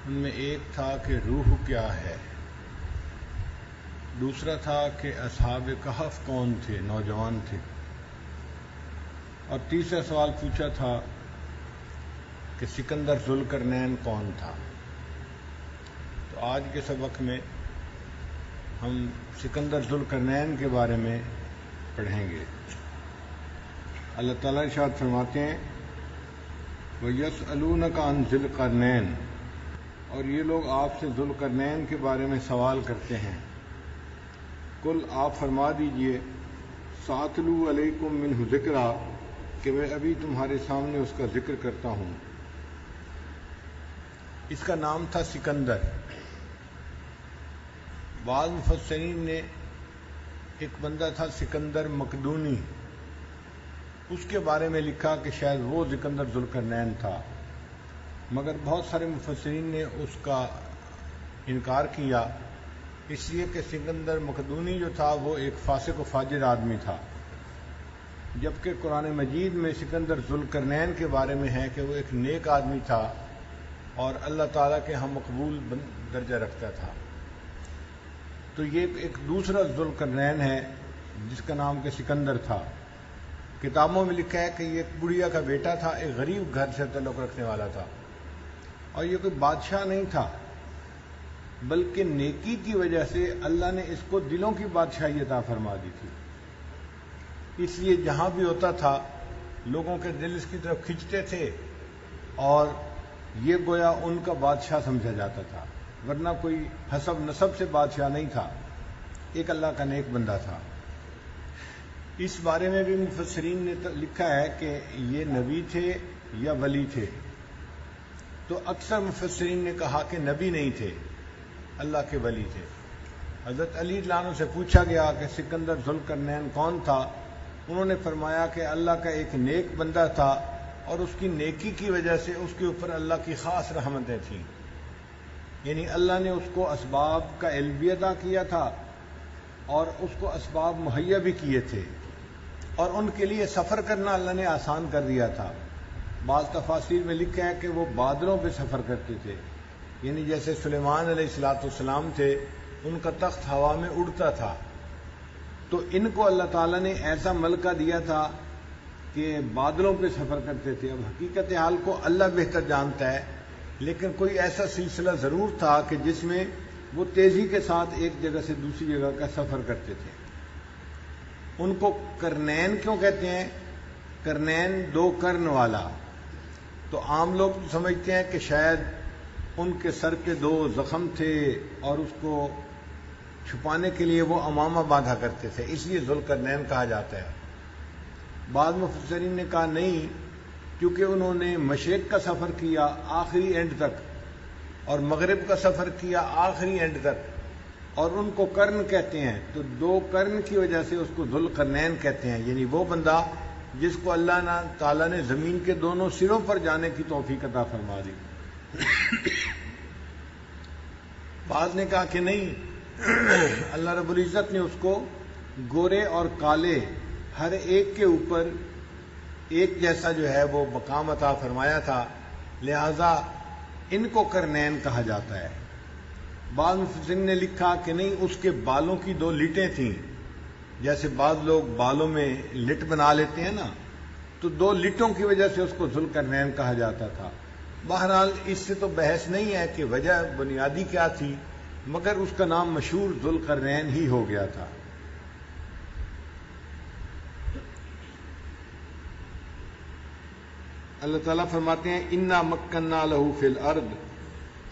ان میں ایک تھا کہ روح کیا ہے، دوسرا تھا کہ اصحاب کہف کون تھے، نوجوان تھے، اور تیسرا سوال پوچھا تھا کہ سکندر ذوالقرنین کون تھا۔ تو آج کے سبق میں ہم سکندر ذوالقرنین کے بارے میں پڑھیں گے۔ اللہ تعالیٰ ارشاد فرماتے ہیں وَيَسْأَلُونَكَ عَنْ ذِي الْقَرْنَيْنِ، اور یہ لوگ آپ سے ذوالقرنین کے بارے میں سوال کرتے ہیں۔ کل آپ فرما دیجئے سَأَتْلُو عَلَيْكُم مِّنْهُ ذِکْرًا، کہ میں ابھی تمہارے سامنے اس کا ذکر کرتا ہوں۔ اس کا نام تھا سکندر۔ بعض مفسرین نے ایک بندہ تھا سکندر مقدونی، اس کے بارے میں لکھا کہ شاید وہ سکندر ذوالقرنین تھا، مگر بہت سارے مفسرین نے اس کا انکار کیا، اس لیے کہ سکندر مقدونی جو تھا وہ ایک فاسق و فاجر آدمی تھا، جبکہ قرآن مجید میں سکندر ذوالقرنین کے بارے میں ہے کہ وہ ایک نیک آدمی تھا اور اللہ تعالیٰ کے ہاں مقبول درجہ رکھتا تھا۔ تو یہ ایک دوسرا ذوالقرنین ہے جس کا نام کہ سکندر تھا۔ کتابوں میں لکھا ہے کہ یہ ایک بڑھیا کا بیٹا تھا، ایک غریب گھر سے تعلق رکھنے والا تھا، اور یہ کوئی بادشاہ نہیں تھا، بلکہ نیکی کی وجہ سے اللہ نے اس کو دلوں کی بادشاہی عطا فرما دی تھی، اس لیے جہاں بھی ہوتا تھا لوگوں کے دل اس کی طرف کھنچتے تھے اور یہ گویا ان کا بادشاہ سمجھا جاتا تھا، ورنہ کوئی حسب نسب سے بادشاہ نہیں تھا، ایک اللہ کا نیک بندہ تھا۔ اس بارے میں بھی مفسرین نے لکھا ہے کہ یہ نبی تھے یا ولی تھے، تو اکثر مفسرین نے کہا کہ نبی نہیں تھے، اللہ کے ولی تھے۔ حضرت علی رضی اللہ عنہ سے پوچھا گیا کہ سکندر ذوالقرنین کون تھا، انہوں نے فرمایا کہ اللہ کا ایک نیک بندہ تھا اور اس کی نیکی کی وجہ سے اس کے اوپر اللہ کی خاص رحمتیں تھیں، یعنی اللہ نے اس کو اسباب کا علم بھی عطا کیا تھا اور اس کو اسباب مہیا بھی کیے تھے، اور ان کے لیے سفر کرنا اللہ نے آسان کر دیا تھا۔ بعض تفاسیر میں لکھا ہے کہ وہ بادلوں پہ سفر کرتے تھے، یعنی جیسے سلیمان علیہ السلام تھے، ان کا تخت ہوا میں اڑتا تھا، تو ان کو اللہ تعالیٰ نے ایسا ملکہ دیا تھا کہ بادلوں پہ سفر کرتے تھے۔ اب حقیقت حال کو اللہ بہتر جانتا ہے، لیکن کوئی ایسا سلسلہ ضرور تھا کہ جس میں وہ تیزی کے ساتھ ایک جگہ سے دوسری جگہ کا سفر کرتے تھے۔ ان کو کرنین کیوں کہتے ہیں؟ کرنین دو کرن والا، تو عام لوگ سمجھتے ہیں کہ شاید ان کے سر کے دو زخم تھے اور اس کو چھپانے کے لیے وہ امامہ باندھا کرتے تھے، اس لیے ذوالقرنین کہا جاتا ہے۔ بعض مفسرین نے کہا نہیں، کیونکہ انہوں نے مشرق کا سفر کیا آخری اینڈ تک اور مغرب کا سفر کیا آخری اینڈ تک، اور ان کو کرن کہتے ہیں، تو دو کرن کی وجہ سے اس کو ذوالقرنین کہتے ہیں، یعنی وہ بندہ جس کو اللہ تعالیٰ نے زمین کے دونوں سروں پر جانے کی توفیق عطا فرما دی۔ بعض نے کہا کہ نہیں، اللہ رب العزت نے اس کو گورے اور کالے ہر ایک کے اوپر ایک جیسا جو ہے وہ مقام عطا فرمایا تھا، لہذا ان کو کرنین کہا جاتا ہے۔ بعض مفسرین نے لکھا کہ نہیں، اس کے بالوں کی دو لٹیں تھیں، جیسے بعض لوگ بالوں میں لٹ بنا لیتے ہیں نا، تو دو لٹوں کی وجہ سے اس کو ذوالقرنین کہا جاتا تھا۔ بہرحال اس سے تو بحث نہیں ہے کہ وجہ بنیادی کیا تھی، مگر اس کا نام مشہور ذوالقرنین ہی ہو گیا تھا۔ اللہ تعالیٰ فرماتے ہیں انا مکننا لہ فی الارض،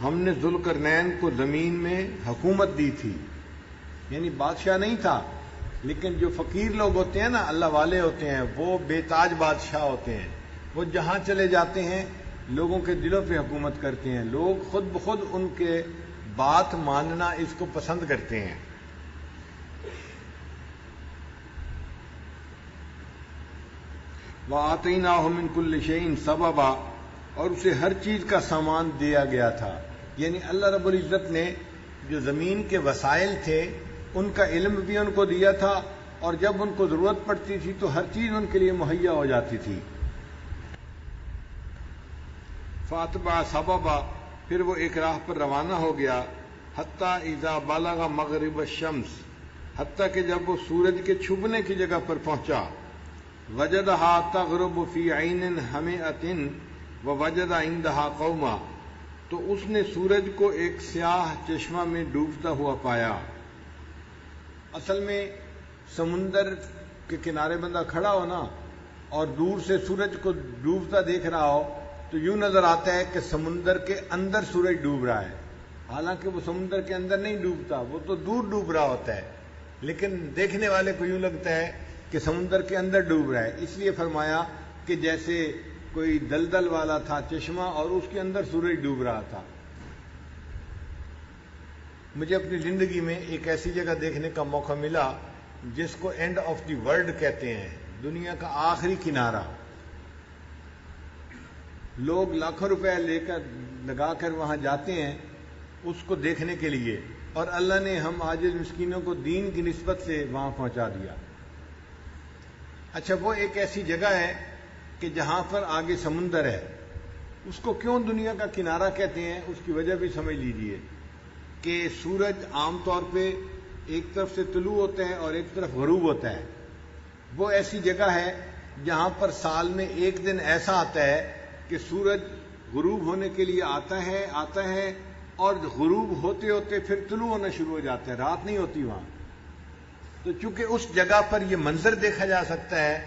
ہم نے ذوالقرنین کو زمین میں حکومت دی تھی، یعنی بادشاہ نہیں تھا، لیکن جو فقیر لوگ ہوتے ہیں نا، اللہ والے ہوتے ہیں، وہ بے تاج بادشاہ ہوتے ہیں، وہ جہاں چلے جاتے ہیں لوگوں کے دلوں پہ حکومت کرتے ہیں، لوگ خود بخود ان کے بات ماننا اس کو پسند کرتے ہیں۔ وَآتَيْنَاهُ مِن كُلِّ شَيْءٍ سَبَبًا، اور اسے ہر چیز کا سامان دیا گیا تھا، یعنی اللہ رب العزت نے جو زمین کے وسائل تھے ان کا علم بھی ان کو دیا تھا، اور جب ان کو ضرورت پڑتی تھی تو ہر چیز ان کے لیے مہیا ہو جاتی تھی۔ فَأَتْبَعَ سَبَبًا، پھر وہ ایک راہ پر روانہ ہو گیا، حتیٰ اذا بلغ مغرب الشمس، حتیٰ کہ جب وہ سورج کے چھپنے کی جگہ پر پہنچا، وجدها تغرب فی عین حمیۃ ووجد عندها قوما، تو اس نے سورج کو ایک سیاہ چشمہ میں ڈوبتا ہوا پایا۔ اصل میں سمندر کے کنارے بندہ کھڑا ہو نا اور دور سے سورج کو ڈوبتا دیکھ رہا ہو تو یوں نظر آتا ہے کہ سمندر کے اندر سورج ڈوب رہا ہے، حالانکہ وہ سمندر کے اندر نہیں ڈوبتا، وہ تو دور ڈوب رہا ہوتا ہے، لیکن دیکھنے والے کو یوں لگتا ہے کہ سمندر کے اندر ڈوب رہا ہے۔ اس لیے فرمایا کہ جیسے کوئی دلدل والا تھا چشمہ اور اس کے اندر سورج ڈوب رہا تھا۔ مجھے اپنی زندگی میں ایک ایسی جگہ دیکھنے کا موقع ملا جس کو اینڈ آف دی ورلڈ کہتے ہیں، دنیا کا آخری کنارہ۔ لوگ لاکھوں روپے لگا کر وہاں جاتے ہیں اس کو دیکھنے کے لیے، اور اللہ نے ہم عاجز مسکینوں کو دین کی نسبت سے وہاں پہنچا دیا۔ اچھا، وہ ایک ایسی جگہ ہے کہ جہاں پر آگے سمندر ہے، اس کو کیوں دنیا کا کنارہ کہتے ہیں اس کی وجہ بھی سمجھ لیجئے کہ سورج عام طور پہ ایک طرف سے طلوع ہوتا ہے اور ایک طرف غروب ہوتا ہے۔ وہ ایسی جگہ ہے جہاں پر سال میں ایک دن ایسا آتا ہے کہ سورج غروب ہونے کے لیے آتا ہے اور غروب ہوتے ہوتے پھر طلوع ہونا شروع ہو جاتا ہے، رات نہیں ہوتی وہاں۔ تو چونکہ اس جگہ پر یہ منظر دیکھا جا سکتا ہے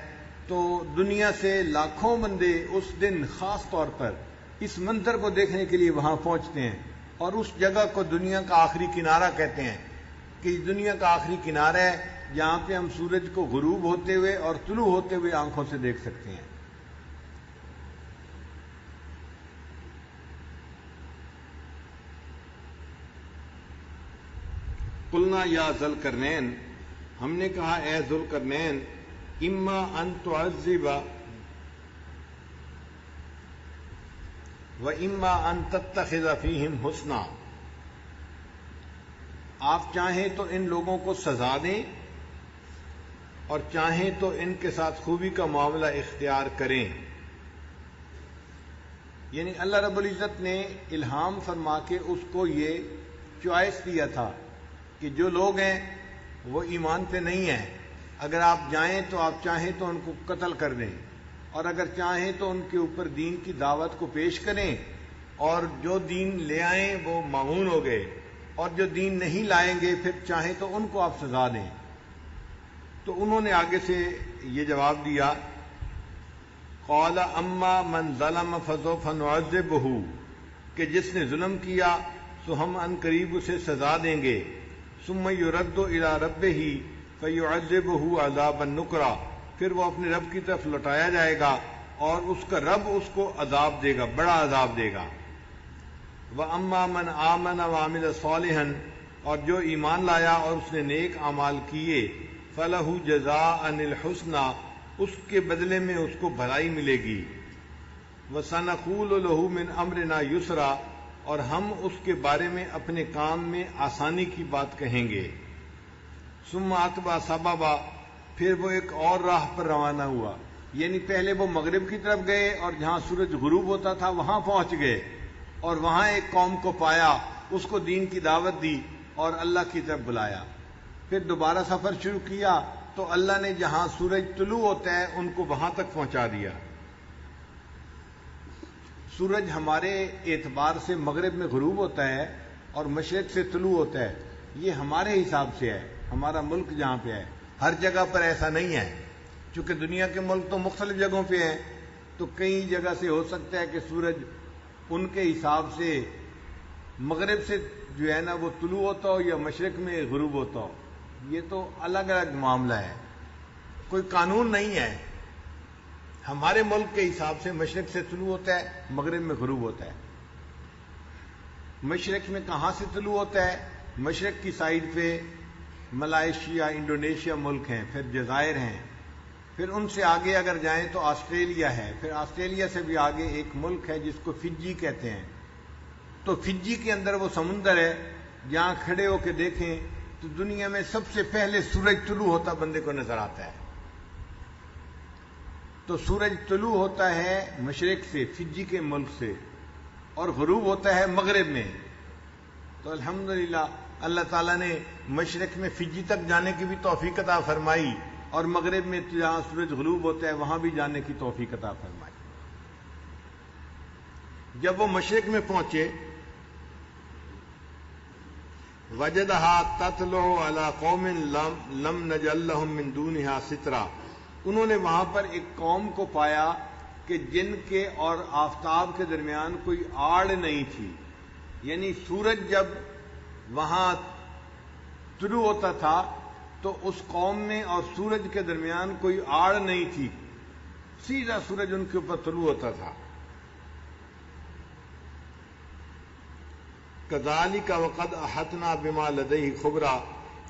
تو دنیا سے لاکھوں بندے اس دن خاص طور پر اس منظر کو دیکھنے کے لیے وہاں پہنچتے ہیں، اور اس جگہ کو دنیا کا آخری کنارہ کہتے ہیں کہ دنیا کا آخری کنارہ ہے جہاں پہ ہم سورج کو غروب ہوتے ہوئے اور طلوع ہوتے ہوئے آنکھوں سے دیکھ سکتے ہیں۔ قلنا یا ذوالقرنین، ہم نے کہا اے ذوالقرنین، اما ان تعذب و اما ان تتخذ فیہم حسنا، آپ چاہیں تو ان لوگوں کو سزا دیں اور چاہیں تو ان کے ساتھ خوبی کا معاملہ اختیار کریں۔ یعنی اللہ رب العزت نے الہام فرما کے اس کو یہ چوائس دیا تھا کہ جو لوگ ہیں وہ ایمان پہ نہیں ہیں، اگر آپ جائیں تو آپ چاہیں تو ان کو قتل کر دیں، اور اگر چاہیں تو ان کے اوپر دین کی دعوت کو پیش کریں، اور جو دین لے آئیں وہ معمون ہو گئے، اور جو دین نہیں لائیں گے پھر چاہیں تو ان کو آپ سزا دیں۔ تو انہوں نے آگے سے یہ جواب دیا، قال اما من ظلم فسوف نعذبہ، کہ جس نے ظلم کیا تو ہم ان قریب اسے سزا دیں گے، ثم يرد الى ربہ فیعذبہ عذابا نکرا، پھر وہ اپنے رب کی طرف لوٹایا جائے گا اور اس کا رب اس کو عذاب دے گا، بڑا عذاب دے گا۔ وَأَمَّا مَنْ آمَنَ وَعَمِلَ صَالِحًا، اور جو ایمان لایا اور اس نے نیک اعمال کیے، فَلَهُ جَزَاءً الْحُسْنَى، اس کے بدلے میں اس کو بھلائی ملے گی۔ وَسَنَقُولُ لَهُ مِنْ أَمْرِنَا يُسْرًا، اور ہم اس کے بارے میں اپنے کام میں آسانی کی بات کہیں گے۔ ثُمَّ أَتْبَعَ سَبَبًا، پھر وہ ایک اور راہ پر روانہ ہوا، یعنی پہلے وہ مغرب کی طرف گئے اور جہاں سورج غروب ہوتا تھا وہاں پہنچ گئے، اور وہاں ایک قوم کو پایا، اس کو دین کی دعوت دی اور اللہ کی طرف بلایا۔ پھر دوبارہ سفر شروع کیا تو اللہ نے جہاں سورج طلوع ہوتا ہے ان کو وہاں تک پہنچا دیا۔ سورج ہمارے اعتبار سے مغرب میں غروب ہوتا ہے اور مشرق سے طلوع ہوتا ہے، یہ ہمارے حساب سے ہے، ہمارا ملک جہاں پہ ہے۔ ہر جگہ پر ایسا نہیں ہے، چونکہ دنیا کے ملک تو مختلف جگہوں پہ ہیں، تو کئی جگہ سے ہو سکتا ہے کہ سورج ان کے حساب سے مغرب سے جو ہے نا وہ طلوع ہوتا ہو یا مشرق میں غروب ہوتا ہو، یہ تو الگ الگ معاملہ ہے، کوئی قانون نہیں ہے۔ ہمارے ملک کے حساب سے مشرق سے طلوع ہوتا ہے، مغرب میں غروب ہوتا ہے۔ مشرق میں کہاں سے طلوع ہوتا ہے؟ مشرق کی سائڈ پہ ملائیشیا، انڈونیشیا ملک ہیں، پھر جزائر ہیں، پھر ان سے آگے اگر جائیں تو آسٹریلیا ہے، پھر آسٹریلیا سے بھی آگے ایک ملک ہے جس کو فجی کہتے ہیں۔ تو فجی کے اندر وہ سمندر ہے جہاں کھڑے ہو کے دیکھیں تو دنیا میں سب سے پہلے سورج طلوع ہوتا بندے کو نظر آتا ہے۔ تو سورج طلوع ہوتا ہے مشرق سے، فجی کے ملک سے، اور غروب ہوتا ہے مغرب میں. تو الحمدللہ اللہ تعالیٰ نے مشرق میں فجی تک جانے کی بھی توفیق عطا فرمائی اور مغرب میں جہاں سورج غروب ہوتا ہے وہاں بھی جانے کی توفیق عطا فرمائی. جب وہ مشرق میں پہنچے وجدها تطلع على قوم لم نجعل لهم من دونها سترا، انہوں نے وہاں پر ایک قوم کو پایا کہ جن کے اور آفتاب کے درمیان کوئی آڑ نہیں تھی. یعنی سورج جب وہاں طلوع ہوتا تھا تو اس قوم میں اور سورج کے درمیان کوئی آڑ نہیں تھی، سیدھا سورج ان کے اوپر طلوع ہوتا تھا. کذالک وقد احطنا بما لدیہ خبرا،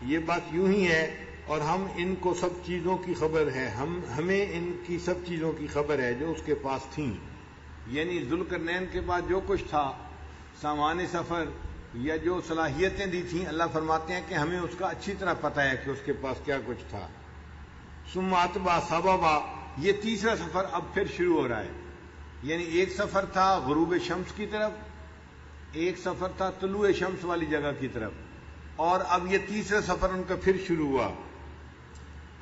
یہ بات یوں ہی ہے اور ہم ان کو سب چیزوں کی خبر ہے، ہمیں ان کی سب چیزوں کی خبر ہے جو اس کے پاس تھیں. یعنی ذوالقرنین کے بعد جو کچھ تھا، سامان سفر یا جو صلاحیتیں دی تھیں، اللہ فرماتے ہیں کہ ہمیں اس کا اچھی طرح پتہ ہے کہ اس کے پاس کیا کچھ تھا. ثم اتبع سببا، یہ تیسرا سفر اب پھر شروع ہو رہا ہے. یعنی ایک سفر تھا غروب شمس کی طرف، ایک سفر تھا طلوع شمس والی جگہ کی طرف، اور اب یہ تیسرا سفر ان کا پھر شروع ہوا.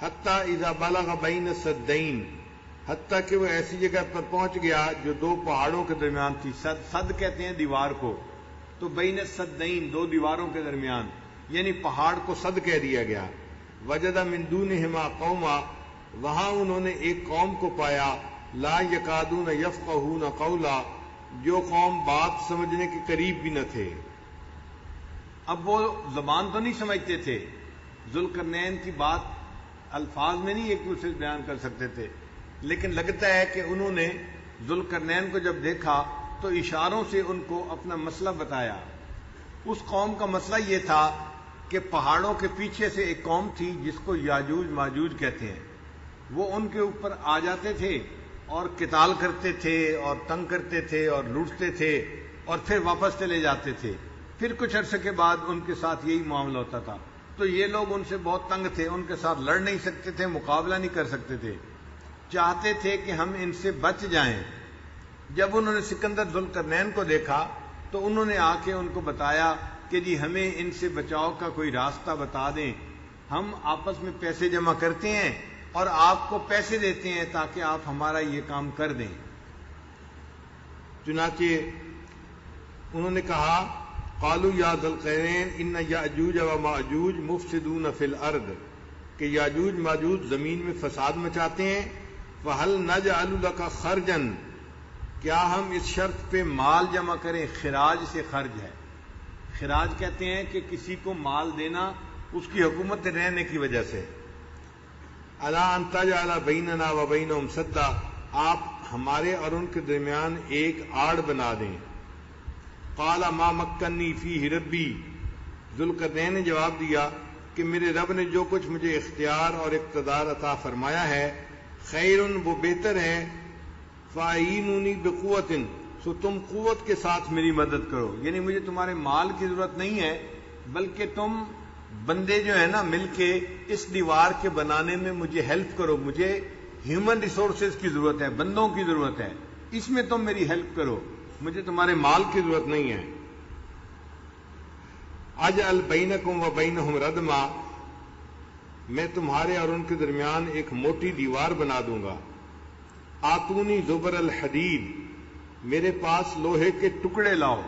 حتیٰ اذا بلغ بین السدین، حتیٰ کہ وہ ایسی جگہ پر پہنچ گیا جو دو پہاڑوں کے درمیان تھی. سد کہتے ہیں دیوار کو، تو بین السدین دو دیواروں کے درمیان، یعنی پہاڑ کو سد کہہ دیا گیا. وجد من دونہما قوما، وہاں انہوں نے ایک قوم کو پایا، لا یکادون یفقہون قولا، جو قوم بات سمجھنے کے قریب بھی نہ تھے. اب وہ زبان تو نہیں سمجھتے تھے، ذوالقرنین کی بات الفاظ میں نہیں ایک دوسرے سے بیان کر سکتے تھے، لیکن لگتا ہے کہ انہوں نے ذوالقرنین کو جب دیکھا تو اشاروں سے ان کو اپنا مسئلہ بتایا. اس قوم کا مسئلہ یہ تھا کہ پہاڑوں کے پیچھے سے ایک قوم تھی جس کو یاجوج ماجوج کہتے ہیں. وہ ان کے اوپر آ جاتے تھے اور قتال کرتے تھے اور تنگ کرتے تھے اور لوٹتے تھے اور پھر واپس چلے جاتے تھے. پھر کچھ عرصے کے بعد ان کے ساتھ یہی معاملہ ہوتا تھا. تو یہ لوگ ان سے بہت تنگ تھے، ان کے ساتھ لڑ نہیں سکتے تھے، مقابلہ نہیں کر سکتے تھے، چاہتے تھے کہ ہم ان سے بچ جائیں. جب انہوں نے سکندر ذوالقرنین کو دیکھا تو انہوں نے آ کے ان کو بتایا کہ جی ہمیں ان سے بچاؤ کا کوئی راستہ بتا دیں، ہم آپس میں پیسے جمع کرتے ہیں اور آپ کو پیسے دیتے ہیں تاکہ آپ ہمارا یہ کام کر دیں. چنانچہ انہوں نے کہا قالوا یا ذوالقرنین ان یاجوج و ماجوج مفسدون فی الارض، کہ یاجوج ماجوج زمین میں فساد مچاتے ہیں. فہل نجعل لک خرجا، کیا ہم اس شرط پہ مال جمع کریں؟ خراج سے خرج ہے. خراج کہتے ہیں کہ کسی کو مال دینا اس کی حکومت رہنے کی وجہ سے. الا ان تجعل بیننا و بینہم سدا، آپ ہمارے اور ان کے درمیان ایک آڑ بنا دیں. قال ما مکنی فیہ ربی، ذوالقرنین نے جواب دیا کہ میرے رب نے جو کچھ مجھے اختیار اور اقتدار عطا فرمایا ہے، خیر، وہ بہتر ہے. فاعینونی بقوت، سو تم قوت کے ساتھ میری مدد کرو. یعنی مجھے تمہارے مال کی ضرورت نہیں ہے، بلکہ تم بندے جو ہیں نا مل کے اس دیوار کے بنانے میں مجھے ہیلپ کرو. مجھے ہیومن ریسورسز کی ضرورت ہے، بندوں کی ضرورت ہے، اس میں تم میری ہیلپ کرو، مجھے تمہارے مال کی ضرورت نہیں ہے. اجعل بینکم و بینہم ردما، میں تمہارے اور ان کے درمیان ایک موٹی دیوار بنا دوں گا. آتونی زبر الحدید، میرے پاس لوہے کے ٹکڑے لاؤ،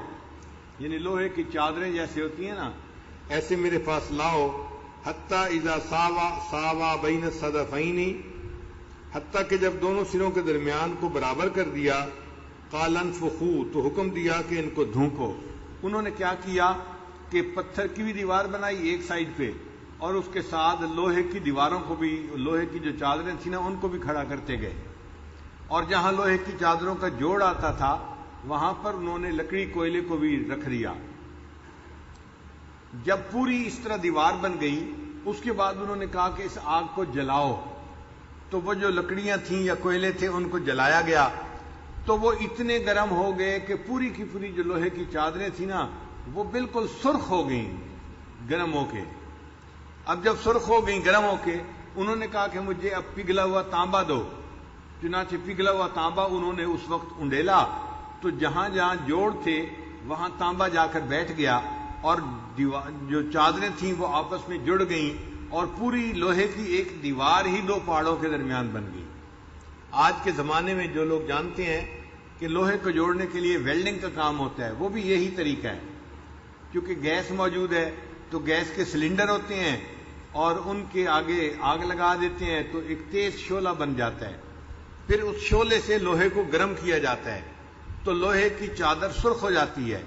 یعنی لوہے کی چادریں جیسے ہوتی ہیں نا ایسے میرے پاس لاؤ. حتیٰ اذا ساوا بین الصدفین، حتیٰ کہ جب دونوں سروں کے درمیان کو برابر کر دیا. قال انفخوا، تو حکم دیا کہ ان کو دھونکو. انہوں نے کیا کیا کہ پتھر کی بھی دیوار بنائی ایک سائڈ پہ اور اس کے ساتھ لوہے کی دیواروں کو بھی، لوہے کی جو چادریں تھیں نا ان کو بھی کھڑا کرتے گئے. اور جہاں لوہے کی چادروں کا جوڑ آتا تھا وہاں پر انہوں نے لکڑی کوئلے کو بھی رکھ دیا. جب پوری اس طرح دیوار بن گئی اس کے بعد انہوں نے کہا کہ اس آگ کو جلاؤ. تو وہ جو لکڑیاں تھیں یا کوئلے تھے ان کو جلایا گیا تو وہ اتنے گرم ہو گئے کہ پوری کی پوری جو لوہے کی چادریں تھیں نا وہ بالکل سرخ ہو گئیں گرم ہو کے. اب جب سرخ ہو گئیں گرم ہو کے انہوں نے کہا کہ مجھے اب پگھلا ہوا تانبا دو. چنانچہ پگھلا ہوا تانبا انہوں نے اس وقت انڈیلا تو جہاں جہاں جوڑ تھے وہاں تانبا جا کر بیٹھ گیا اور جو چادریں تھیں وہ آپس میں جڑ گئیں اور پوری لوہے کی ایک دیوار ہی دو پہاڑوں کے درمیان بن گئی۔ آج کے زمانے میں جو لوگ جانتے ہیں کہ لوہے کو جوڑنے کے لیے ویلڈنگ کا کام ہوتا ہے، وہ بھی یہی طریقہ ہے، کیونکہ گیس موجود ہے تو گیس کے سلنڈر ہوتے ہیں اور ان کے آگے آگ لگا دیتے ہیں تو ایک تیز شعلہ بن جاتا ہے، پھر اس شعلے سے لوہے کو گرم کیا جاتا ہے تو لوہے کی چادر سرخ ہو جاتی ہے،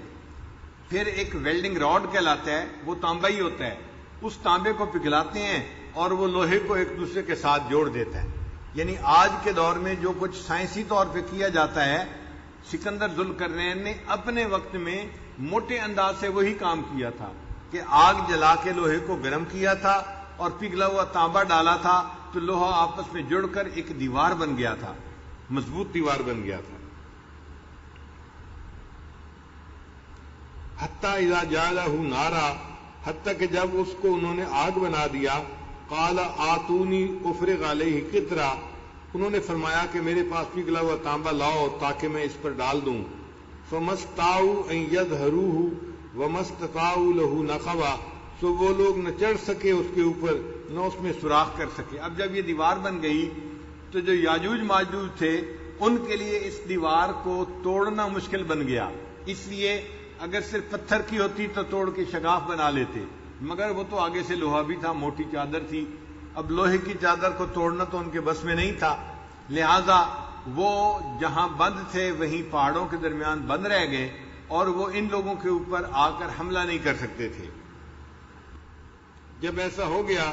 پھر ایک ویلڈنگ راڈ کہلاتا ہے، وہ تانبا ہی ہوتا ہے، اس تانبے کو پگھلاتے ہیں اور وہ لوہے کو ایک دوسرے کے ساتھ جوڑ دیتا ہے۔ یعنی آج کے دور میں جو کچھ سائنسی طور پہ کیا جاتا ہے، سکندر ذوالقرنین نے اپنے وقت میں موٹے انداز سے وہی کام کیا تھا کہ آگ جلا کے لوہے کو گرم کیا تھا اور پگھلا ہوا تانبا ڈالا تھا تو لوہا آپس میں جڑ کر ایک دیوار بن گیا تھا، مضبوط دیوار بن گیا تھا۔ حتیٰ اذا جعلہ نارا، حتیٰ کہ جب اس کو انہوں نے آگ بنا دیا، قال آتونی افرغ علیہ قطرہ، انہوں نے فرمایا کہ میرے پاس پگھلا ہوا تانبا لاؤ تاکہ میں اس پر ڈال دوں۔ فمستطاعوا ان یظہروہ وما استطاعوا لہ نقبا، سو وہ لوگ نہ چڑھ سکے اس کے اوپر نہ اس میں سوراخ کر سکے۔ اب جب یہ دیوار بن گئی تو جو یاجوج ماجوج تھے ان کے لیے اس دیوار کو توڑنا مشکل بن گیا، اس لیے اگر صرف پتھر کی ہوتی تو توڑ کے شگاف بنا لیتے، مگر وہ تو آگے سے لوہا بھی تھا، موٹی چادر تھی، اب لوہے کی چادر کو توڑنا تو ان کے بس میں نہیں تھا، لہذا وہ جہاں بند تھے وہیں پہاڑوں کے درمیان بند رہ گئے اور وہ ان لوگوں کے اوپر آ کر حملہ نہیں کر سکتے تھے۔ جب ایسا ہو گیا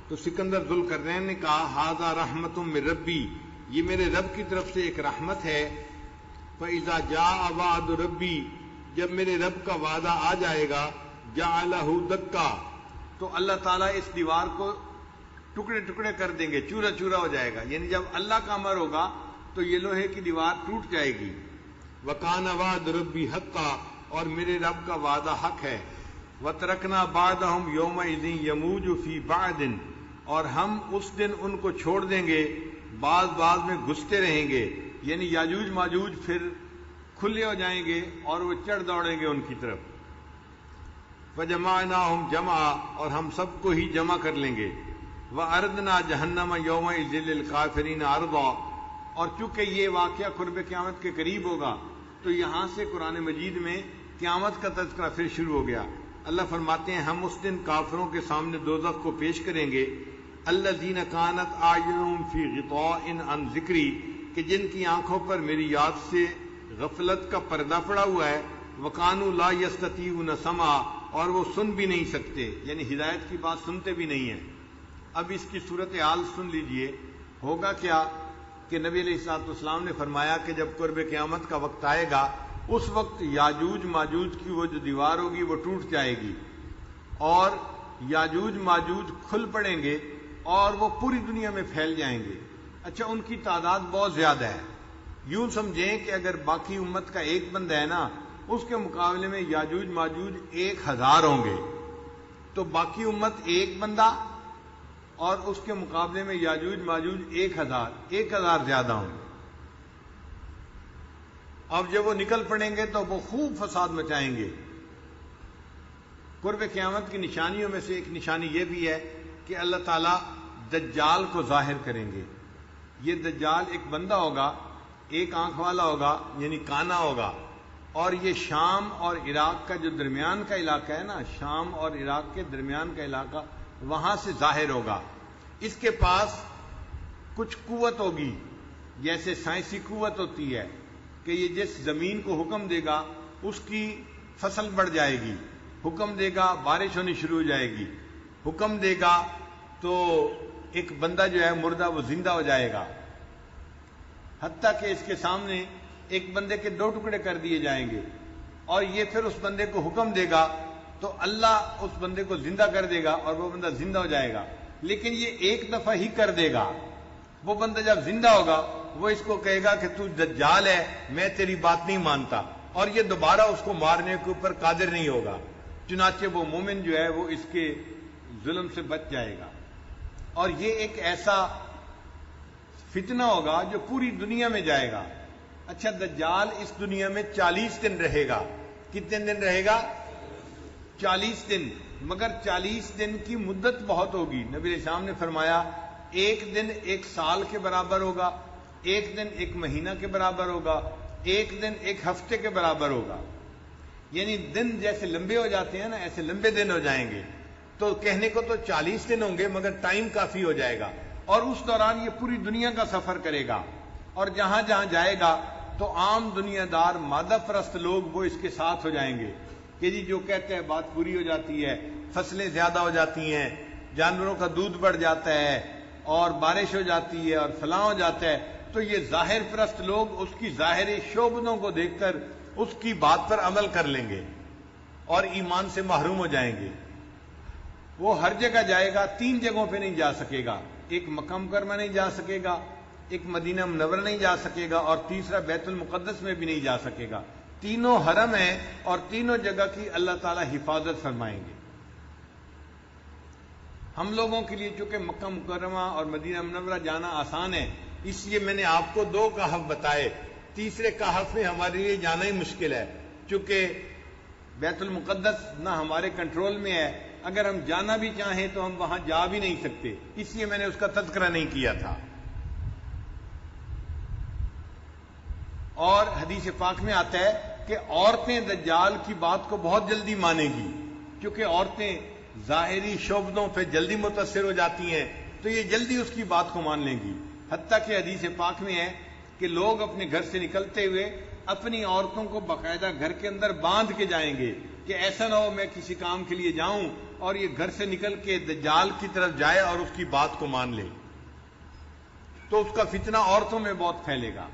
تو سکندر ذوالقرنین نے کہا ھذا رحمت من ربی، یہ میرے رب کی طرف سے ایک رحمت ہے۔ فاذا جاء وعد ربی، جب میرے رب کا وعدہ آ جائے گا، جعلہ دکا، تو اللہ تعالیٰ اس دیوار کو ٹکڑے ٹکڑے کر دیں گے، چورا چورا ہو جائے گا، یعنی جب اللہ کا امر ہوگا تو یہ لوہے کی دیوار ٹوٹ جائے گی۔ وکان وعد ربی حقا، اور میرے رب کا وعدہ حق ہے۔ وترکنا بعدہم یومئذ یموج فی بعد، اور ہم اس دن ان کو چھوڑ دیں گے، بعض میں گھستے رہیں گے، یعنی یاجوج ماجوج پھر کھلے ہو جائیں گے اور وہ چڑھ دوڑیں گے ان کی طرف۔ وجمعناہم جمعا، اور ہم سب کو ہی جمع کر لیں گے۔ وَأَرْدْنَا جَهَنَّمَ يَوْمَئِذٍ لِلْكَافِرِينَ عَرْضًا، اور چونکہ یہ واقعہ قرب قیامت کے قریب ہوگا تو یہاں سے قرآن مجید میں قیامت کا تذکرہ پھر شروع ہو گیا۔ اللہ فرماتے ہیں ہم اس دن کافروں کے سامنے دوزخ کو پیش کریں گے، الذین کانت اعینہم فی غطاء عن ذکری، کہ جن کی آنکھوں پر میری یاد سے غفلت کا پردہ پڑا ہوا ہے، وکانوا لا یستطیعون سمعا، اور وہ سن بھی نہیں سکتے، یعنی ہدایت کی بات سنتے بھی نہیں ہیں۔ اب اس کی صورتحال سن لیجئے، ہوگا کیا کہ نبی علیہ الصلوۃ والسلام نے فرمایا کہ جب قرب قیامت کا وقت آئے گا اس وقت یاجوج ماجوج کی وہ جو دیوار ہوگی وہ ٹوٹ جائے گی اور یاجوج ماجوج کھل پڑیں گے اور وہ پوری دنیا میں پھیل جائیں گے۔ اچھا، ان کی تعداد بہت زیادہ ہے، یوں سمجھیں کہ اگر باقی امت کا ایک بندہ ہے نا، اس کے مقابلے میں یاجوج ماجوج 1000 ہوں گے، تو باقی امت ایک بندہ اور اس کے مقابلے میں یاجوج ماجوج 1000 زیادہ ہوں گے۔ اب جب وہ نکل پڑیں گے تو وہ خوب فساد مچائیں گے۔ قرب قیامت کی نشانیوں میں سے ایک نشانی یہ بھی ہے کہ اللہ تعالیٰ دجال کو ظاہر کریں گے۔ یہ دجال ایک بندہ ہوگا، ایک آنکھ والا ہوگا، یعنی کانا ہوگا، اور یہ شام اور عراق کا جو درمیان کا علاقہ ہے نا، شام اور عراق کے درمیان کا علاقہ، وہاں سے ظاہر ہوگا۔ اس کے پاس کچھ قوت ہوگی، جیسے سائنسی قوت ہوتی ہے کہ یہ جس زمین کو حکم دے گا اس کی فصل بڑھ جائے گی، حکم دے گا بارش ہونی شروع ہو جائے گی، حکم دے گا تو ایک بندہ جو ہے مردہ وہ زندہ ہو جائے گا، حتیٰ کہ اس کے سامنے ایک بندے کے 2 ٹکڑے کر دیے جائیں گے اور یہ پھر اس بندے کو حکم دے گا تو اللہ اس بندے کو زندہ کر دے گا اور وہ بندہ زندہ ہو جائے گا، لیکن یہ ایک دفعہ ہی کر دے گا۔ وہ بندہ جب زندہ ہوگا وہ اس کو کہے گا کہ تو دجال ہے، میں تیری بات نہیں مانتا، اور یہ دوبارہ اس کو مارنے کے اوپر قادر نہیں ہوگا، چنانچہ وہ مومن جو ہے وہ اس کے ظلم سے بچ جائے گا۔ اور یہ ایک ایسا فتنہ ہوگا جو پوری دنیا میں جائے گا، اچھا دجال اس دنیا میں 40 دن رہے گا. کتنے دن رہے گا؟ 40 دن. مگر 40 دن کی مدت بہت ہوگی. نبی علیہ السلام نے فرمایا ایک دن ایک سال کے برابر ہوگا، ایک دن ایک مہینہ کے برابر ہوگا، ایک دن ایک ہفتے کے برابر ہوگا. یعنی دن جیسے لمبے ہو جاتے ہیں نا، ایسے لمبے دن ہو جائیں گے. تو کہنے کو تو 40 دن ہوں گے مگر ٹائم کافی ہو جائے گا. اور اس دوران یہ پوری دنیا کا سفر کرے گا، اور جہاں جہاں جائے گا تو عام دنیا دار مادہ پرست لوگ وہ اس کے ساتھ ہو جائیں گے کہ جی جو کہتے ہیں بات پوری ہو جاتی ہے، فصلیں زیادہ ہو جاتی ہیں، جانوروں کا دودھ بڑھ جاتا ہے، اور بارش ہو جاتی ہے، اور فلاں ہو جاتا ہے. تو یہ ظاہر پرست لوگ اس کی ظاہری شوبدوں کو دیکھ کر اس کی بات پر عمل کر لیں گے اور ایمان سے محروم ہو جائیں گے. وہ ہر جگہ جائے گا، 3 جگہوں پہ نہیں جا سکے گا. ایک مکہ مکرمہ نہیں جا سکے گا، ایک مدینہ منورہ نہیں جا سکے گا، اور تیسرا بیت المقدس میں بھی نہیں جا سکے گا. تینوں حرم ہیں اور تینوں جگہ کی اللہ تعالی حفاظت فرمائیں گے. ہم لوگوں کے لیے چونکہ مکہ مکرمہ اور مدینہ منورہ جانا آسان ہے، اس لیے میں نے آپ کو 2 کہف بتائے. تیسرے کہف میں ہمارے لیے جانا ہی مشکل ہے، چونکہ بیت المقدس نہ ہمارے کنٹرول میں ہے. اگر ہم جانا بھی چاہیں تو ہم وہاں جا بھی نہیں سکتے، اس لیے میں نے اس کا تذکرہ نہیں کیا تھا. اور حدیث پاک میں آتا ہے کہ عورتیں دجال کی بات کو بہت جلدی مانیں گی، کیونکہ عورتیں ظاہری شعبدوں پہ جلدی متاثر ہو جاتی ہیں، تو یہ جلدی اس کی بات کو مان لیں گی. حتیٰ کہ حدیث پاک میں ہے کہ لوگ اپنے گھر سے نکلتے ہوئے اپنی عورتوں کو باقاعدہ گھر کے اندر باندھ کے جائیں گے کہ ایسا نہ ہو میں کسی کام کے لیے جاؤں اور یہ گھر سے نکل کے دجال کی طرف جائے اور اس کی بات کو مان لے. تو اس کا فتنہ عورتوں میں بہت پھیلے گا.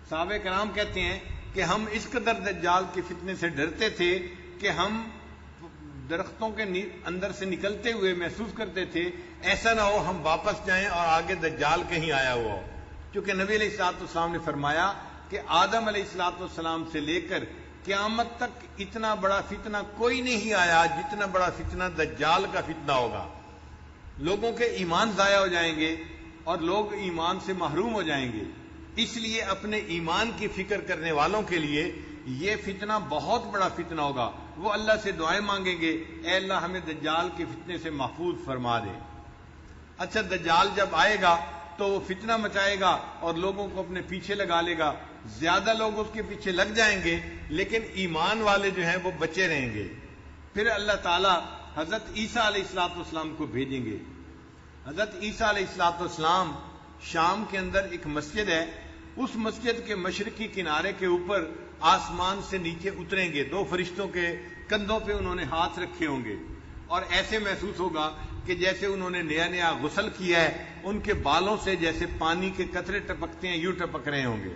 صحابہ کرام کہتے ہیں کہ ہم اس قدر دجال کے فتنے سے ڈرتے تھے کہ ہم درختوں کے اندر سے نکلتے ہوئے محسوس کرتے تھے ایسا نہ ہو ہم واپس جائیں اور آگے دجال کہیں آیا ہوا ہو. کیونکہ نبی علیہ الصلوۃ والسلام نے فرمایا کہ آدم علیہ الصلوۃ والسلام سے لے کر قیامت تک اتنا بڑا فتنہ کوئی نہیں آیا جتنا بڑا فتنہ دجال کا فتنہ ہوگا. لوگوں کے ایمان ضائع ہو جائیں گے اور لوگ ایمان سے محروم ہو جائیں گے. اس لیے اپنے ایمان کی فکر کرنے والوں کے لیے یہ فتنہ بہت بڑا فتنہ ہوگا. وہ اللہ سے دعائیں مانگیں گے، اے اللہ ہمیں دجال کے فتنے سے محفوظ فرما دے. اچھا دجال جب آئے گا تو وہ فتنہ مچائے گا اور لوگوں کو اپنے پیچھے لگا لے گا. زیادہ لوگ اس کے پیچھے لگ جائیں گے لیکن ایمان والے جو ہیں وہ بچے رہیں گے. پھر اللہ تعالیٰ حضرت عیسیٰ علیہ الصلوۃ والسلام کو بھیجیں گے. حضرت عیسیٰ علیہ الصلوۃ والسلام شام کے اندر ایک مسجد ہے، اس مسجد کے مشرقی کنارے کے اوپر آسمان سے نیچے اتریں گے. 2 فرشتوں کے کندھوں پہ انہوں نے ہاتھ رکھے ہوں گے اور ایسے محسوس ہوگا کہ جیسے انہوں نے نیا نیا غسل کیا ہے، ان کے بالوں سے جیسے پانی کے قطرے ٹپکتے ہیں یوں ٹپک رہے ہوں گے.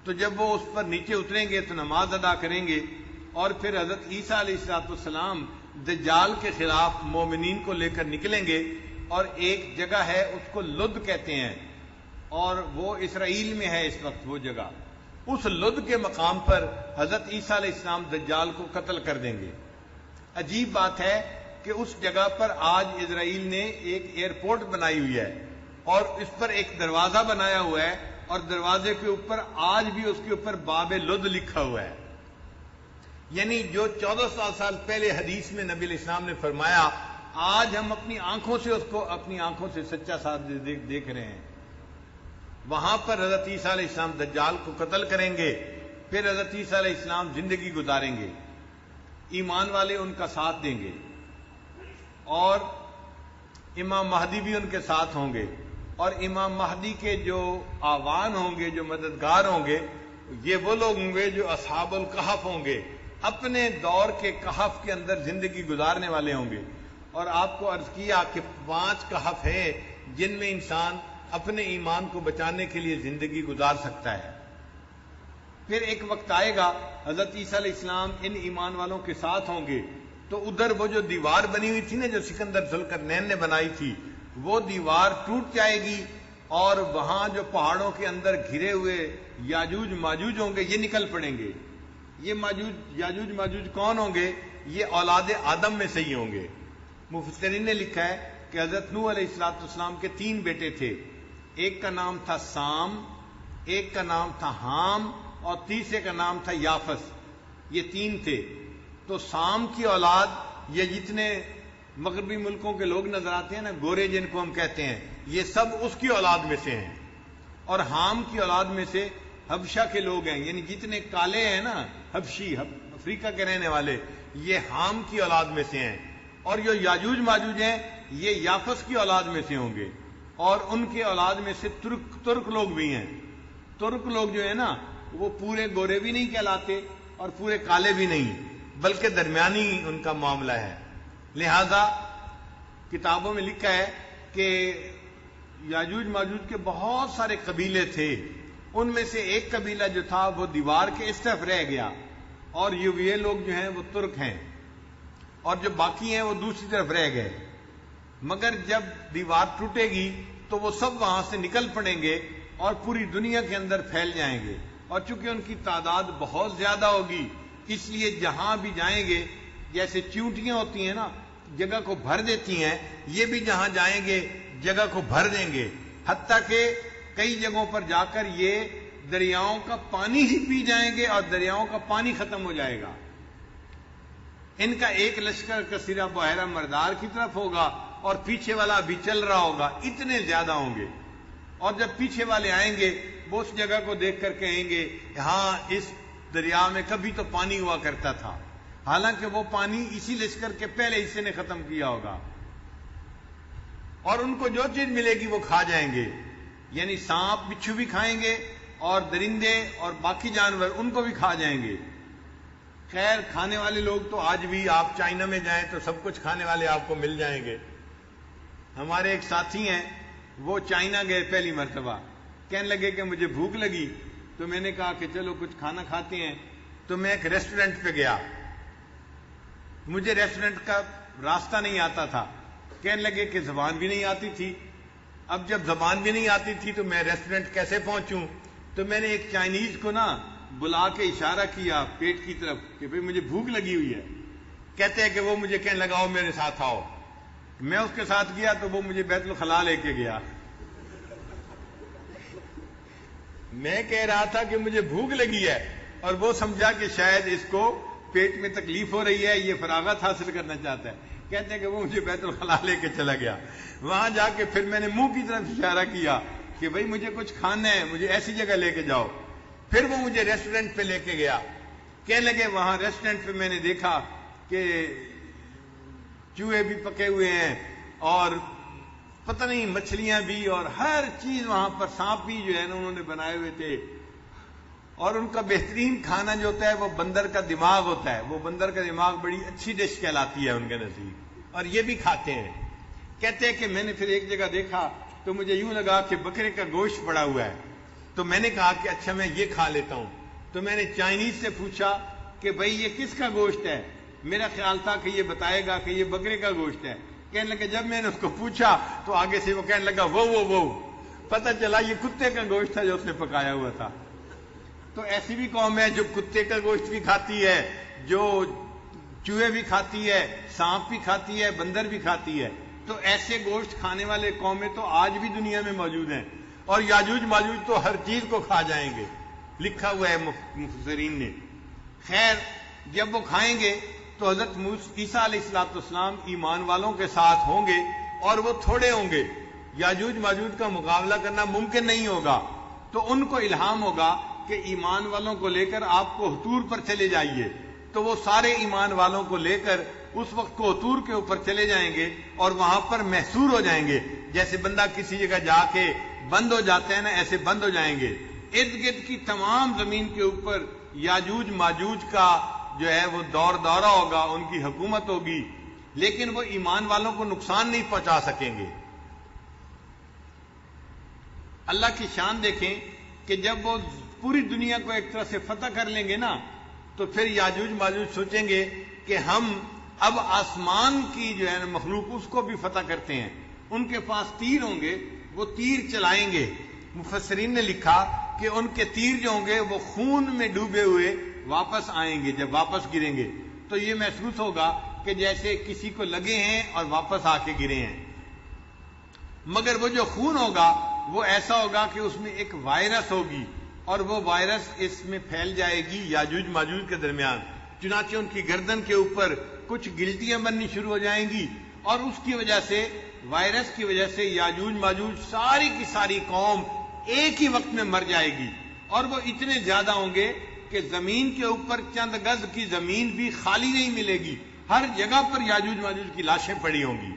تو جب وہ اس پر نیچے اتریں گے تو نماز ادا کریں گے اور پھر حضرت عیسیٰ علیہ الصلوۃ والسلام دجال کے خلاف مومنین کو لے کر نکلیں گے. اور ایک جگہ ہے اس کو لد کہتے ہیں اور وہ اسرائیل میں ہے اس وقت وہ جگہ. اس لد کے مقام پر حضرت عیسیٰ علیہ السلام دجال کو قتل کر دیں گے. عجیب بات ہے کہ اس جگہ پر آج اسرائیل نے ایک ایئرپورٹ بنائی ہوئی ہے اور اس پر ایک دروازہ بنایا ہوا ہے اور دروازے کے اوپر آج بھی اس کے اوپر باب لد لکھا ہوا ہے. یعنی جو 1400 سال پہلے حدیث میں نبی علیہ السلام نے فرمایا آج ہم اپنی آنکھوں سے اس کو اپنی آنکھوں سے سچا ساتھ دیکھ رہے ہیں. وہاں پر حضرت عیسیٰ علیہ السلام دجال کو قتل کریں گے. پھر حضرت عیسیٰ علیہ السلام زندگی گزاریں گے، ایمان والے ان کا ساتھ دیں گے اور امام مہدی بھی ان کے ساتھ ہوں گے. اور امام مہدی کے جو آوان ہوں گے، جو مددگار ہوں گے، یہ وہ لوگ ہوں گے جو اصحاب الکہف ہوں گے، اپنے دور کے کہف کے اندر زندگی گزارنے والے ہوں گے. اور آپ کو عرض کیا کہ 5 کہف ہیں جن میں انسان اپنے ایمان کو بچانے کے لیے زندگی گزار سکتا ہے. پھر ایک وقت آئے گا حضرت عیسیٰ علیہ السلام ان ایمان والوں کے ساتھ ہوں گے تو ادھر وہ جو دیوار بنی ہوئی تھی نا جو سکندر ذوالقرنین نے بنائی تھی وہ دیوار ٹوٹ جائے گی اور وہاں جو پہاڑوں کے اندر گھرے ہوئے یاجوج ماجوج ہوں گے یہ نکل پڑیں گے. یہ یاجوج ماجوج کون ہوں گے؟ یہ اولاد آدم میں سے ہی ہوں گے. مفسرین نے لکھا ہے کہ حضرت نوح علیہ الصلوۃ والسلام کے 3 بیٹے تھے. ایک کا نام تھا سام، ایک کا نام تھا حام اور تیسرے کا نام تھا یافس، یہ 3 تھے۔ تو سام کی اولاد، یہ جتنے مغربی ملکوں کے لوگ نظر آتے ہیں نا، گورے جن کو ہم کہتے ہیں، یہ سب اس کی اولاد میں سے ہیں۔ اور حام کی اولاد میں سے حبشہ کے لوگ ہیں، یعنی جتنے کالے ہیں نا حبشی، افریقہ کے رہنے والے، یہ حام کی اولاد میں سے ہیں۔ اور جو یاجوج ماجوج ہیں یہ یافس کی اولاد میں سے ہوں گے، اور ان کے اولاد میں سے ترک لوگ بھی ہیں۔ ترک لوگ جو ہیں نا وہ پورے گورے بھی نہیں کہلاتے اور پورے کالے بھی نہیں، بلکہ درمیانی ان کا معاملہ ہے۔ لہذا کتابوں میں لکھا ہے کہ یاجوج ماجوج کے بہت سارے قبیلے تھے، ان میں سے ایک قبیلہ جو تھا وہ دیوار کے اس طرف رہ گیا، اور یہ لوگ جو ہیں وہ ترک ہیں، اور جو باقی ہیں وہ دوسری طرف رہ گئے۔ مگر جب دیوار ٹوٹے گی تو وہ سب وہاں سے نکل پڑیں گے اور پوری دنیا کے اندر پھیل جائیں گے، اور چونکہ ان کی تعداد بہت زیادہ ہوگی اس لیے جہاں بھی جائیں گے، جیسے چیونٹیاں ہوتی ہیں نا جگہ کو بھر دیتی ہیں، یہ بھی جہاں جائیں گے جگہ کو بھر دیں گے، حتیٰ کہ کئی جگہوں پر جا کر یہ دریاؤں کا پانی ہی پی جائیں گے اور دریاؤں کا پانی ختم ہو جائے گا۔ ان کا ایک لشکر کثیرہ بحیرہ مردار کی طرف ہوگا اور پیچھے والا ابھی چل رہا ہوگا، اتنے زیادہ ہوں گے۔ اور جب پیچھے والے آئیں گے وہ اس جگہ کو دیکھ کر کہیں گے ہاں اس دریا میں کبھی تو پانی ہوا کرتا تھا، حالانکہ وہ پانی اسی لشکر کے پہلے حصے نے ختم کیا ہوگا۔ اور ان کو جو چیز ملے گی وہ کھا جائیں گے، یعنی سانپ بچھو بھی کھائیں گے اور درندے اور باقی جانور ان کو بھی کھا جائیں گے۔ خیر کھانے والے لوگ تو آج بھی آپ چائنا میں جائیں تو سب کچھ کھانے والے آپ کو مل جائیں گے۔ ہمارے ایک ساتھی ہیں وہ چائنا گئے پہلی مرتبہ، کہنے لگے کہ مجھے بھوک لگی، تو میں نے کہا کہ چلو کچھ کھانا کھاتے ہیں۔ تو میں ایک ریسٹورنٹ پہ گیا، مجھے ریسٹورنٹ کا راستہ نہیں آتا تھا، کہنے لگے کہ زبان بھی نہیں آتی تھی۔ اب جب زبان بھی نہیں آتی تھی تو میں ریسٹورنٹ کیسے پہنچوں؟ تو میں نے ایک چائنیز کو نا بلا کے اشارہ کیا پیٹ کی طرف کہ بھئی مجھے بھوک لگی ہوئی ہے۔ کہتے ہیں کہ وہ مجھے کہنے لگا آؤ میرے ساتھ آؤ۔ میں اس کے ساتھ گیا تو وہ مجھے بیت الخلاء لے کے گیا۔ میں کہہ رہا تھا کہ مجھے بھوک لگی ہے اور وہ سمجھا کہ شاید اس کو پیٹ میں تکلیف ہو رہی ہے، یہ فراغت حاصل کرنا چاہتا ہے۔ کہتے ہیں کہ وہ مجھے بیت الخلاء لے کے چلا گیا۔ وہاں جا کے پھر میں نے منہ کی طرف اشارہ کیا کہ بھئی مجھے کچھ کھانا ہے، مجھے ایسی جگہ لے کے جاؤ۔ پھر وہ مجھے ریسٹورنٹ پہ لے کے گیا، کہنے لگے وہاں ریسٹورنٹ پہ میں نے دیکھا کہ چوہے بھی پکے ہوئے ہیں اور پتہ نہیں مچھلیاں بھی، اور ہر چیز وہاں پر، سانپ بھی جو ہے نا انہوں نے بنائے ہوئے تھے۔ اور ان کا بہترین کھانا جو ہوتا ہے وہ بندر کا دماغ ہوتا ہے، وہ بندر کا دماغ بڑی اچھی ڈش کہلاتی ہے ان کے نزدیک، اور یہ بھی کھاتے ہیں۔ کہتے ہیں کہ میں نے پھر ایک جگہ دیکھا تو مجھے یوں لگا کہ بکرے کا گوشت پڑا ہوا ہے، تو میں نے کہا کہ اچھا میں یہ کھا لیتا ہوں۔ تو میں نے چائنیز سے پوچھا کہ بھئی یہ کس کا گوشت ہے؟ میرا خیال تھا کہ یہ بتائے گا کہ یہ بکرے کا گوشت ہے۔ کہنے لگا جب میں نے اس کو پوچھا تو آگے سے وہ کہنے لگا وہ پتہ چلا یہ کتے کا گوشت تھا جو اس نے پکایا ہوا تھا۔ تو ایسی بھی قوم ہے جو کتے کا گوشت بھی کھاتی ہے، جو چوہے بھی کھاتی ہے، سانپ بھی کھاتی ہے، بندر بھی کھاتی ہے۔ تو ایسے گوشت کھانے والے قومیں تو آج بھی دنیا میں موجود ہیں، اور یاجوج ماجوج تو ہر چیز کو کھا جائیں گے، لکھا ہوا ہے مفسرین نے۔ خیر جب وہ کھائیں گے تو حضرت عیسیٰ علیہ السلام ایمان والوں کے ساتھ ہوں گے، اور وہ تھوڑے ہوں گے، یاجوج ماجوج کا مقابلہ کرنا ممکن نہیں ہوگا۔ تو ان کو الہام ہوگا کہ ایمان والوں کو لے کر آپ کو حتور پر چلے جائیے، تو وہ سارے ایمان والوں کو لے کر اس وقت کو حتور کے اوپر چلے جائیں گے اور وہاں پر محصور ہو جائیں گے، جیسے بندہ کسی جگہ جا کے بند ہو جاتے ہیں نا، ایسے بند ہو جائیں گے۔ ارد گرد کی تمام زمین کے اوپر یاجوج ماجوج کا جو ہے وہ دورہ ہوگا، ان کی حکومت ہوگی، لیکن وہ ایمان والوں کو نقصان نہیں پہنچا سکیں گے۔ اللہ کی شان دیکھیں کہ جب وہ پوری دنیا کو ایک طرح سے فتح کر لیں گے نا، تو پھر یاجوج ماجوج سوچیں گے کہ ہم اب آسمان کی جو ہے نا مخلوق اس کو بھی فتح کرتے ہیں۔ ان کے پاس تیر ہوں گے، وہ تیر چلائیں گے۔ مفسرین نے لکھا کہ ان کے تیر جو ہوں گے وہ خون میں ڈوبے ہوئے واپس آئیں گے۔ جب واپس گریں گے تو یہ محسوس ہوگا کہ جیسے کسی کو لگے ہیں اور واپس آ کے گرے ہیں، مگر وہ جو خون ہوگا وہ ایسا ہوگا کہ اس میں ایک وائرس ہوگی اور وہ وائرس اس میں پھیل جائے گی یاجوج ماجوج کے درمیان، چنانچہ ان کی گردن کے اوپر کچھ گلٹیاں بننی شروع ہو جائیں گی، اور اس کی وجہ سے، وائرس کی وجہ سے یاجوج ماجوج ساری کی ساری قوم ایک ہی وقت میں مر جائے گی، اور وہ اتنے زیادہ ہوں گے کہ زمین کے اوپر چند گز کی زمین بھی خالی نہیں ملے گی، ہر جگہ پر یاجوج ماجوج کی لاشیں پڑی ہوں گی۔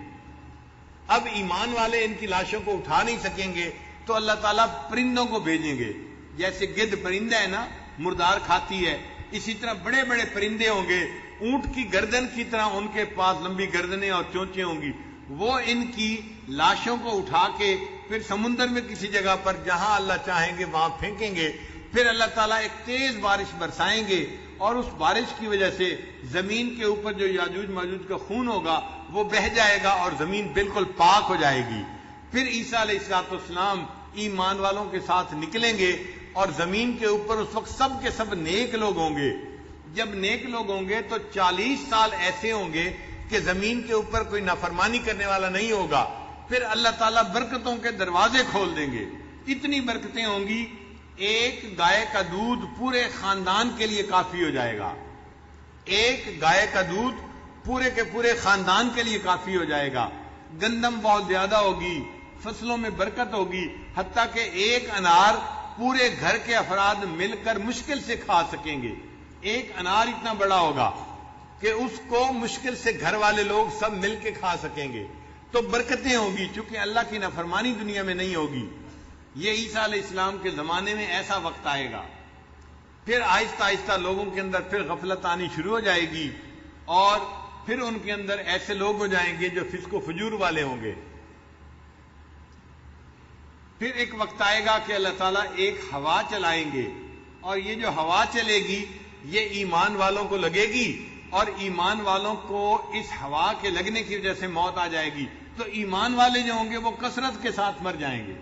اب ایمان والے ان کی لاشوں کو اٹھا نہیں سکیں گے تو اللہ تعالیٰ پرندوں کو بھیجیں گے، جیسے گدھ پرندہ ہے نا، مردار کھاتی ہے، اسی طرح بڑے بڑے پرندے ہوں گے، اونٹ کی گردن کی طرح ان کے پاس لمبی گردنیں اور چونچیں ہوں گی، وہ ان کی لاشوں کو اٹھا کے پھر سمندر میں کسی جگہ پر جہاں اللہ چاہیں گے وہاں پھینکیں گے، پھر اللہ تعالیٰ ایک تیز بارش برسائیں گے، اور اس بارش کی وجہ سے زمین کے اوپر جو یاجوج ماجوج کا خون ہوگا وہ بہہ جائے گا اور زمین بالکل پاک ہو جائے گی۔ پھر عیسیٰ علیہ السلام ایمان والوں کے ساتھ نکلیں گے، اور زمین کے اوپر اس وقت سب کے سب نیک لوگ ہوں گے۔ جب نیک لوگ ہوں گے تو 40 سال ایسے ہوں گے کہ زمین کے اوپر کوئی نافرمانی کرنے والا نہیں ہوگا، پھر اللہ تعالیٰ برکتوں کے دروازے کھول دیں گے، اتنی برکتیں ہوں گی، ایک گائے کا دودھ پورے خاندان کے لیے کافی ہو جائے گا، ایک گائے کا دودھ پورے کے پورے خاندان کے لیے کافی ہو جائے گا، گندم بہت زیادہ ہوگی، فصلوں میں برکت ہوگی، حتیٰ کہ ایک انار پورے گھر کے افراد مل کر مشکل سے کھا سکیں گے، ایک انار اتنا بڑا ہوگا کہ اس کو مشکل سے گھر والے لوگ سب مل کے کھا سکیں گے، تو برکتیں ہوگی، چونکہ اللہ کی نافرمانی دنیا میں نہیں ہوگی۔ یہ عیسیٰ علیہ السلام کے زمانے میں ایسا وقت آئے گا، پھر آہستہ آہستہ لوگوں کے اندر پھر غفلت آنی شروع ہو جائے گی، اور پھر ان کے اندر ایسے لوگ ہو جائیں گے جو فسق و فجور والے ہوں گے۔ پھر ایک وقت آئے گا کہ اللہ تعالیٰ ایک ہوا چلائیں گے، اور یہ جو ہوا چلے گی یہ ایمان والوں کو لگے گی، اور ایمان والوں کو اس ہوا کے لگنے کی وجہ سے موت آ جائے گی، تو ایمان والے جو ہوں گے وہ کثرت کے ساتھ مر جائیں گے،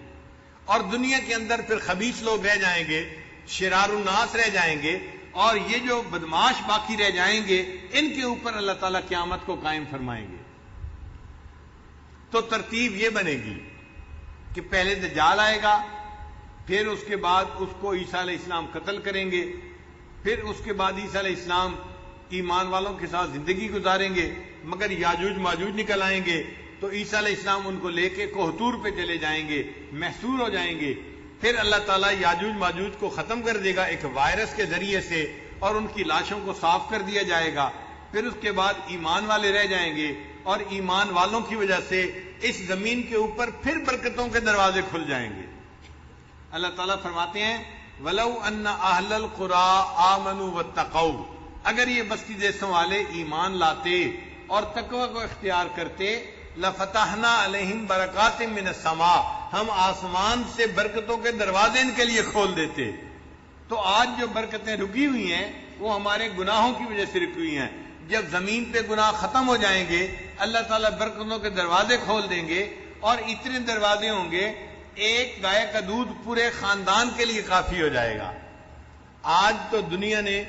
اور دنیا کے اندر پھر خبیث لوگ رہ جائیں گے، شرار الناس رہ جائیں گے، اور یہ جو بدماش باقی رہ جائیں گے ان کے اوپر اللہ تعالیٰ قیامت کو قائم فرمائیں گے۔ تو ترتیب یہ بنے گی کہ پہلے دجال آئے گا، پھر اس کے بعد اس کو عیسیٰ علیہ السلام قتل کریں گے، پھر اس کے بعد عیسیٰ علیہ السلام ایمان والوں کے ساتھ زندگی گزاریں گے، مگر یاجوج ماجوج نکل آئیں گے تو عیسیٰ علیہ السلام ان کو لے کے کوہتور پہ چلے جائیں گے، محصور ہو جائیں گے، پھر اللہ تعالیٰ یاجوج ماجوج کو ختم کر دے گا ایک وائرس کے ذریعے سے، اور ان کی لاشوں کو صاف کر دیا جائے گا، پھر اس کے بعد ایمان والے رہ جائیں گے، اور ایمان والوں کی وجہ سے اس زمین کے اوپر پھر برکتوں کے دروازے کھل جائیں گے۔ اللہ تعالیٰ فرماتے ہیں وَلَوْ أَنَّ أَهْلَ الْقُرَىٰ آمَنُوا وَاتَّقَوْا، اگر یہ بستی دیسوں والے ایمان لاتے اور تقوی کو اختیار کرتے، لَفَتَحْنَا عَلَيْهِمْ بَرَكَاتٍ مِّنَ السَّمَاءِ، ہم آسمان سے برکتوں کے دروازے ان کے لیے کھول دیتے۔ تو آج جو برکتیں رکی ہوئی ہیں وہ ہمارے گناہوں کی وجہ سے رکی ہوئی ہیں، جب زمین پہ گناہ ختم ہو جائیں گے اللہ تعالیٰ برکتوں کے دروازے کھول دیں گے، اور اتنے دروازے ہوں گے ایک گائے کا دودھ پورے خاندان کے لیے کافی ہو جائے گا۔ آج تو دنیا نے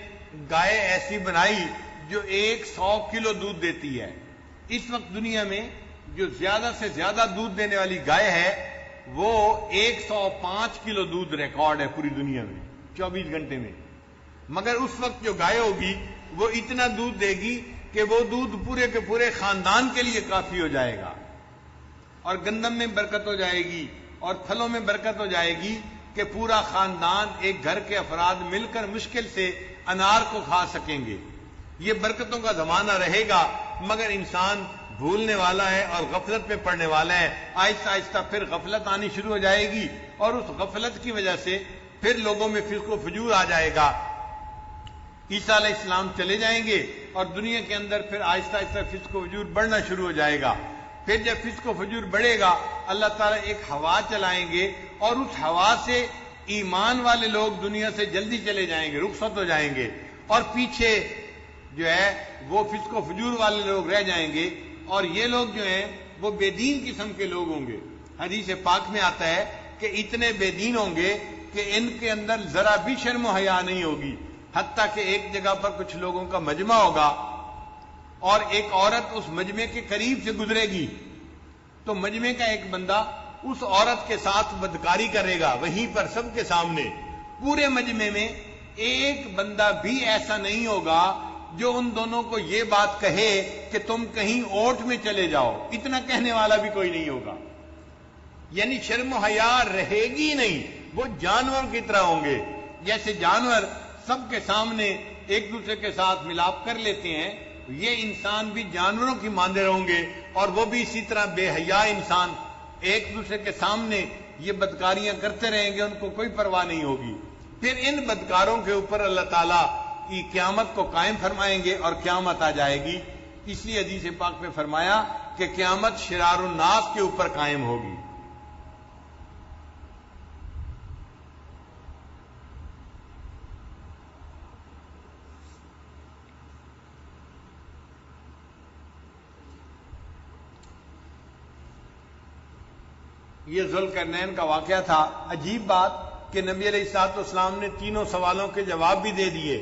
گائے ایسی بنائی جو 100 کلو دودھ دیتی ہے، اس وقت دنیا میں جو زیادہ سے زیادہ دودھ دینے والی گائے ہے وہ 105 کلو دودھ ریکارڈ ہے پوری دنیا میں 24 گھنٹے میں، مگر اس وقت جو گائے ہوگی وہ اتنا دودھ دے گی کہ وہ دودھ پورے کے پورے خاندان کے لیے کافی ہو جائے گا، اور گندم میں برکت ہو جائے گی اور پھلوں میں برکت ہو جائے گی کہ پورا خاندان ایک گھر کے افراد مل کر مشکل سے انار کو کھا سکیں گے۔ یہ برکتوں کا زمانہ رہے گا، مگر انسان بھولنے والا ہے اور غفلت میں پڑنے والا ہے، آہستہ آہستہ پھر غفلت آنی شروع ہو جائے گی، اور اس غفلت کی وجہ سے پھر لوگوں میں فسق و فجور آ جائے گا۔ عیسیٰ علیہ السلام چلے جائیں گے اور دنیا کے اندر پھر آہستہ آہستہ فسق و فجور بڑھنا شروع ہو جائے گا۔ پھر جب فسق و فجور بڑھے گا اللہ تعالیٰ ایک ہوا چلائیں گے، اور اس ہوا سے ایمان والے لوگ دنیا سے جلدی چلے جائیں گے، رخصت ہو جائیں گے، اور پیچھے جو ہے وہ فسق و فجور والے لوگ رہ جائیں گے، اور یہ لوگ جو ہیں وہ بے دین قسم کے لوگ ہوں گے۔ حدیث پاک میں آتا ہے کہ اتنے بے دین ہوں گے کہ ان کے اندر ذرا بھی شرم و حیا نہیں ہوگی، حتیٰ کہ ایک جگہ پر کچھ لوگوں کا مجمع ہوگا اور ایک عورت اس مجمع کے قریب سے گزرے گی تو مجمع کا ایک بندہ اس عورت کے ساتھ بدکاری کرے گا وہیں پر سب کے سامنے، پورے مجمع میں ایک بندہ بھی ایسا نہیں ہوگا جو ان دونوں کو یہ بات کہے کہ تم کہیں اوٹ میں چلے جاؤ، اتنا کہنے والا بھی کوئی نہیں ہوگا. یعنی شرم و حیا رہے گی نہیں، وہ جانور کی طرح ہوں گے. جیسے جانور سب کے سامنے ایک دوسرے کے ساتھ ملاپ کر لیتے ہیں، یہ انسان بھی جانوروں کی مانندے ہوں گے، اور وہ بھی اسی طرح بے حیا انسان ایک دوسرے کے سامنے یہ بدکاریاں کرتے رہیں گے، ان کو کوئی پرواہ نہیں ہوگی. پھر ان بدکاروں کے اوپر اللہ تعالیٰ کی قیامت کو قائم فرمائیں گے اور قیامت آ جائے گی. اس لیے حدیث پاک میں فرمایا کہ قیامت شرار الناس کے اوپر قائم ہوگی. یہ ذوالقرنین کا واقعہ تھا. عجیب بات کہ نبی علیہ الصلوۃ والسلام نے تینوں سوالوں کے جواب بھی دے دیے.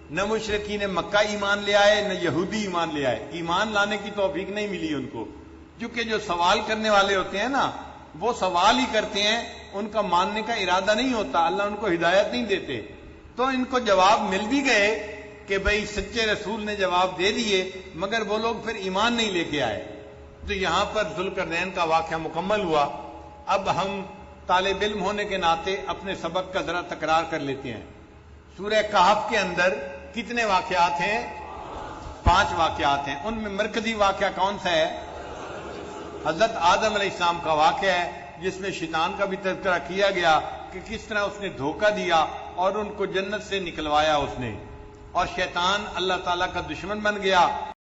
نہ مشرکین مکہ ایمان لے آئے، نہ یہودی ایمان لے آئے. ایمان لانے کی توفیق نہیں ملی ان کو، کیونکہ جو سوال کرنے والے ہوتے ہیں نا، وہ سوال ہی کرتے ہیں، ان کا ماننے کا ارادہ نہیں ہوتا، اللہ ان کو ہدایت نہیں دیتے. تو ان کو جواب مل بھی گئے کہ بھئی سچے رسول نے جواب دے دیے، مگر وہ لوگ پھر ایمان نہیں لے کے آئے. تو یہاں پر ذوالقرنین کا واقعہ مکمل ہوا. اب ہم طالب علم ہونے کے ناطے اپنے سبق کا ذرا تکرار کر لیتے ہیں. سورہ کہف کے اندر کتنے واقعات ہیں؟ 5 واقعات ہیں. ان میں مرکزی واقعہ کون سا ہے؟ حضرت آدم علیہ السلام کا واقعہ ہے، جس میں شیطان کا بھی تذکرہ کیا گیا کہ کس طرح اس نے دھوکہ دیا اور ان کو جنت سے نکلوایا اس نے، اور شیطان اللہ تعالیٰ کا دشمن بن گیا